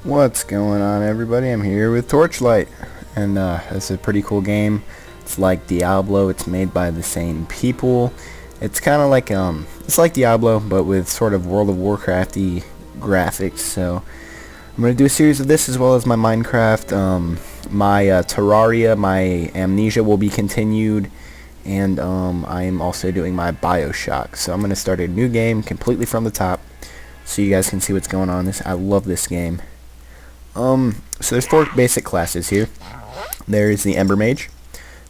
What's going on, everybody? I'm here with Torchlight, and it's a pretty cool game. It's like Diablo. It's made by the same people. It's kind of like it's like Diablo, but with sort of World of Warcrafty graphics. So I'm gonna do a series of this as well as my Minecraft. My Terraria, my Amnesia will be continued, and I am also doing my Bioshock. So I'm gonna start a new game completely from the top, so you guys can see what's going on. I love this game. So there's 4 basic classes here. There is the Embermage,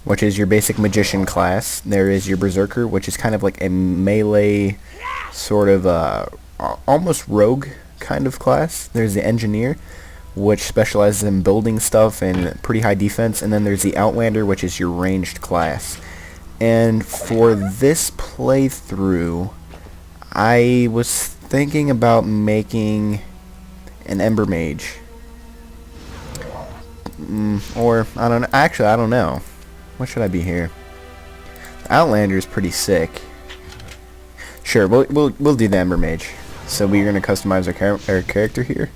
which is your basic magician class. There is your Berserker, which is kind of like a melee, sort of almost rogue kind of class. There's the Engineer, which specializes in building stuff and pretty high defense. And then there's the Outlander, which is your ranged class. And for this playthrough, I was thinking about making an Embermage. Or I don't know. Actually, I don't know. What should I be here? Outlander is pretty sick. Sure, we'll do the Embermage. So we're gonna customize our character here.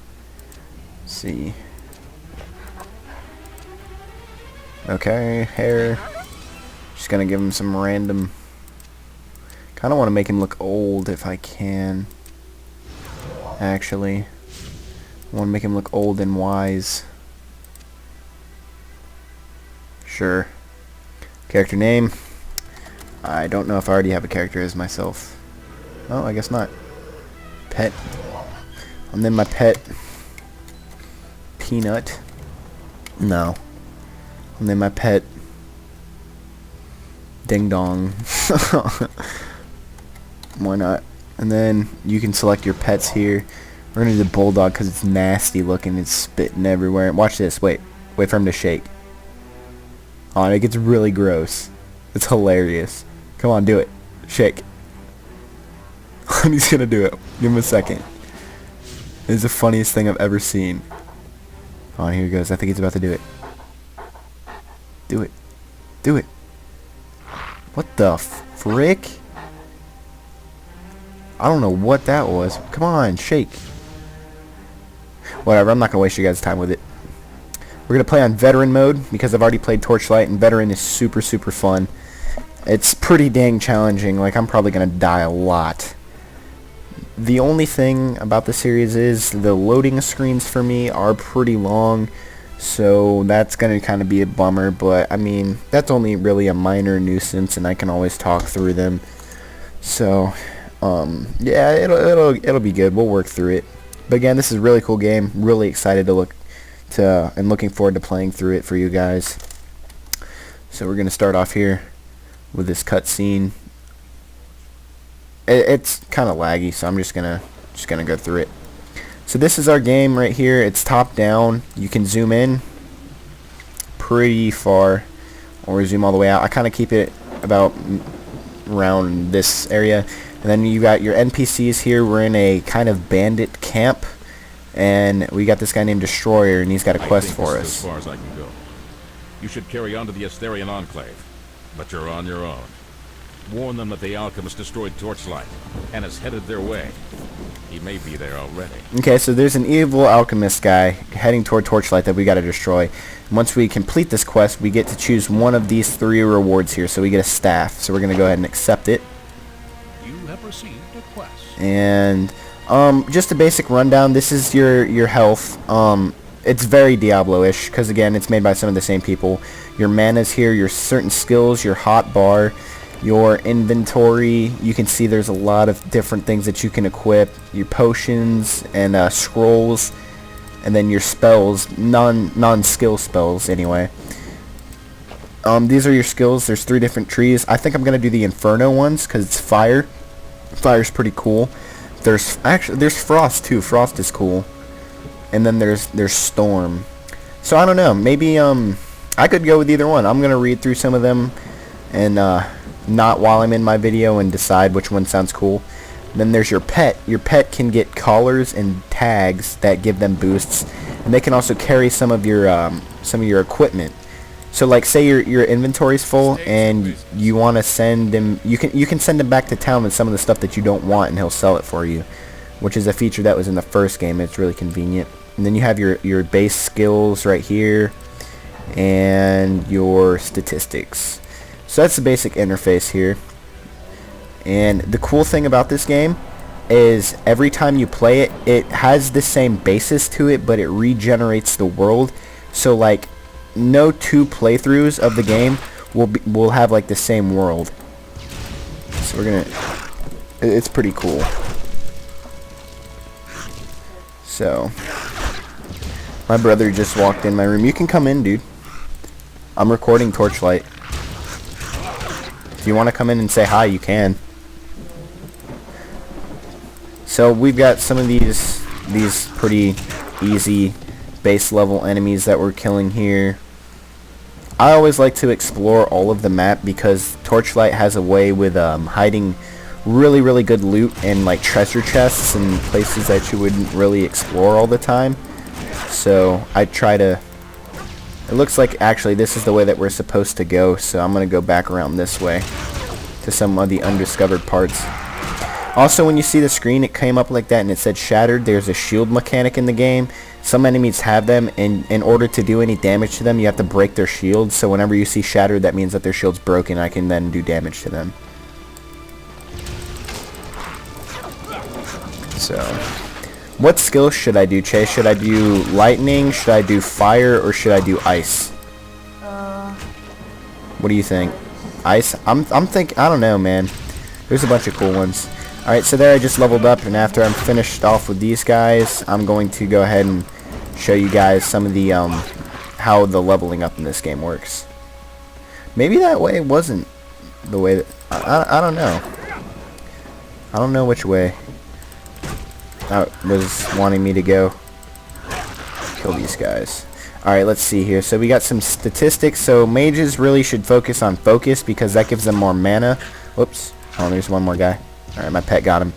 Let's see. Okay, hair. Just gonna give him some random. Kind of want to make him look old if I can. Actually, I want to make him look old and wise. Sure. Character name. I don't know if I already have a character as myself. Oh, I guess not. Pet. I'll name my pet Peanut. No. I'll name my pet Ding Dong. Why not? And then you can select your pets here. We're gonna do the Bulldog because it's nasty looking. It's spitting everywhere. Watch this. Wait for him to shake. Oh, and it gets really gross. It's hilarious. Come on, do it. Shake. He's gonna do it. Give him a second. This is the funniest thing I've ever seen. Oh, here he goes. I think he's about to do it. Do it. Do it. What the frick? I don't know what that was. Come on, shake. Whatever, I'm not gonna waste your guys' time with it. We're going to play on Veteran mode because I've already played Torchlight, and Veteran is super fun. It's pretty dang challenging. Like, I'm probably going to die a lot. The only thing about the series is the loading screens for me are pretty long, so that's going to kind of be a bummer, but I mean, that's only really a minor nuisance, and I can always talk through them. So, yeah, it'll be good. We'll work through it. But again, this is a really cool game. Really excited to and looking forward to playing through it for you guys. So we're gonna start off here with this cutscene. It's kind of laggy, so I'm just gonna go through it. So this is our game right here. It's top down. You can zoom in pretty far or zoom all the way out. I kind of keep it about around this area. And then you got your NPCs here. We're in a kind of bandit camp. And we got this guy named Destroyer, and he's got a quest for us. As far as I can go. You should carry on to the Asterian Enclave, but you're on your own. Warn them that the alchemist destroyed Torchlight and is headed their way. He may be there already. Okay, so there's an evil alchemist guy heading toward Torchlight that we got to destroy. And once we complete this quest, we get to choose one of these 3 rewards here. So we get a staff. So we're going to go ahead and accept it. You have received a quest. And just a basic rundown. This is your health. It's very Diablo-ish because again, it's made by some of the same people. Your mana's here, your certain skills, your hot bar, your inventory. You can see there's a lot of different things that you can equip. Your potions and scrolls, and then your spells, non-skill spells anyway. These are your skills. There's 3 different trees. I think I'm gonna do the Inferno ones because it's fire. Fire's pretty cool. There's frost too. Frost is cool. And then there's storm. So I don't know. Maybe I could go with either one. I'm gonna read through some of them and not while I'm in my video and decide which one sounds cool. And then there's your pet. Your pet can get collars and tags that give them boosts, and they can also carry some of your equipment. So like say your inventory's full and you want to send him, you can send him back to town with some of the stuff that you don't want and he'll sell it for you, which is a feature that was in the first game. It's really convenient. And then you have your base skills right here and your statistics. So that's the basic interface here. And the cool thing about this game is every time you play it, it has the same basis to it, but it regenerates the world. So like no two playthroughs of the game will have like the same world. So it's pretty cool. So my brother just walked in my room. You can come in, dude. I'm recording Torchlight. If you want to come in and say hi, you can. So we've got some of these pretty easy base level enemies that we're killing here. I always like to explore all of the map because Torchlight has a way with hiding really good loot and like treasure chests and places that you wouldn't really explore all the time. So I try to. It looks like actually this is the way that we're supposed to go, so I'm gonna go back around this way to some of the undiscovered parts. Also, when you see the screen, it came up like that and it said shattered. There's a shield mechanic in the game. Some enemies have them, and in order to do any damage to them, you have to break their shield. So whenever you see shattered, that means that their shield's broken. I can then do damage to them. So, what skills should I do, Chase? Should I do lightning? Should I do fire? Or should I do ice? What do you think? Ice? I'm thinking. I don't know, man. There's a bunch of cool ones. Alright, so there I just leveled up, and after I'm finished off with these guys, I'm going to go ahead and show you guys some of the, how the leveling up in this game works. Maybe that way wasn't the way that, I don't know. I don't know which way that was wanting me to go. Kill these guys. Alright, let's see here. So we got some statistics. So mages really should focus on focus because that gives them more mana. Whoops. Oh, there's one more guy. Alright, my pet got him.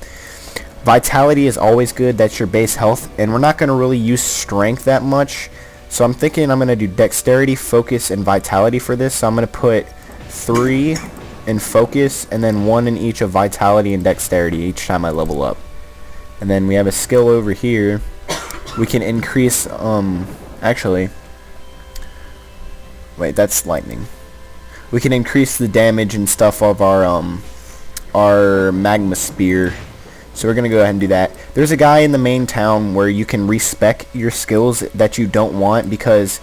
Vitality is always good. That's your base health. And we're not going to really use strength that much. So I'm thinking I'm going to do dexterity, focus, and vitality for this. So I'm going to put 3 in focus and then 1 in each of vitality and dexterity each time I level up. And then we have a skill over here. We can increase, actually, wait, that's lightning. We can increase the damage and stuff of our magma spear. So we're gonna go ahead and do that. There's a guy in the main town where you can respec your skills that you don't want, because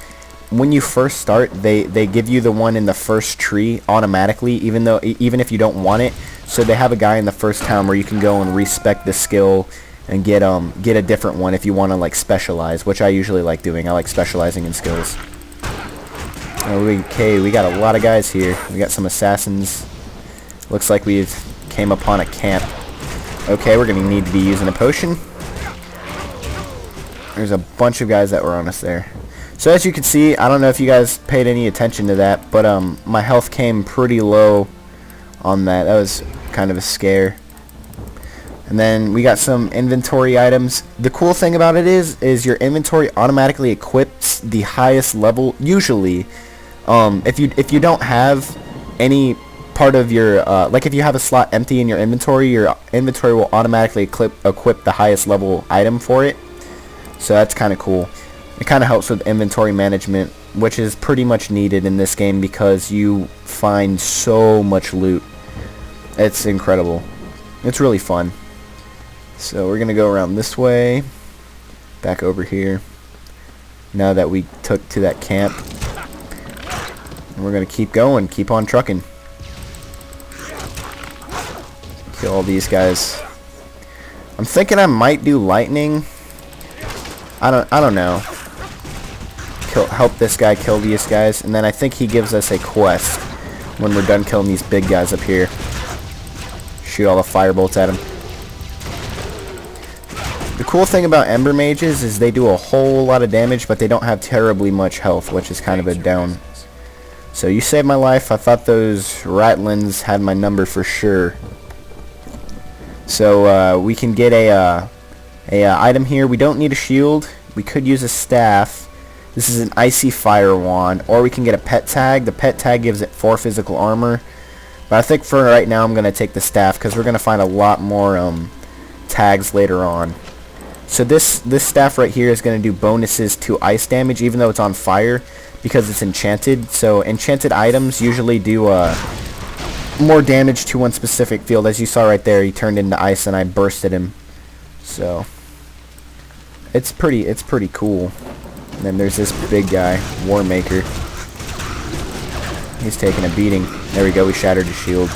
when you first start they give you the one in the first tree automatically, even if you don't want it. So they have a guy in the first town where you can go and respec the skill and get a different one if you want to like specialize, which I usually like doing. I like specializing in skills. Okay, we got a lot of guys here. We got some assassins. Looks like we've came upon a camp. Okay, we're gonna need to be using a potion. There's a bunch of guys that were on us there. So as you can see, I don't know if you guys paid any attention to that, but my health came pretty low on that. That was kind of a scare. And then we got some inventory items. The cool thing about it is your inventory automatically equips the highest level. Usually, if you don't have any part of your like if you have a slot empty in your inventory will automatically equip the highest level item for it. So that's kind of cool. It kind of helps with inventory management, which is pretty much needed in this game because you find so much loot. It's incredible. It's really fun. So we're gonna go around this way, back over here, now that we took to that camp. And we're gonna keep going, keep on trucking. Kill all these guys. I'm thinking I might do lightning. I don't know. Help this guy kill these guys, and then I think he gives us a quest when we're done killing these big guys up here. Shoot all the fire bolts at him. The cool thing about Embermages is they do a whole lot of damage, but they don't have terribly much health, which is kind of a down. So you saved my life. I thought those ratlins had my number for sure. So we can get a item here. We don't need a shield. We could use a staff. This is an icy fire wand, or we can get a pet tag. The pet tag gives it 4 physical armor. But I think for right now I'm going to take the staff because we're going to find a lot more tags later on. So this staff right here is going to do bonuses to ice damage even though it's on fire because it's enchanted. So enchanted items usually do more damage to one specific field. As you saw right there, he turned into ice and I bursted him. So it's pretty cool. And then there's this big guy, War Maker. He's taking a beating. There we go, we shattered his shield.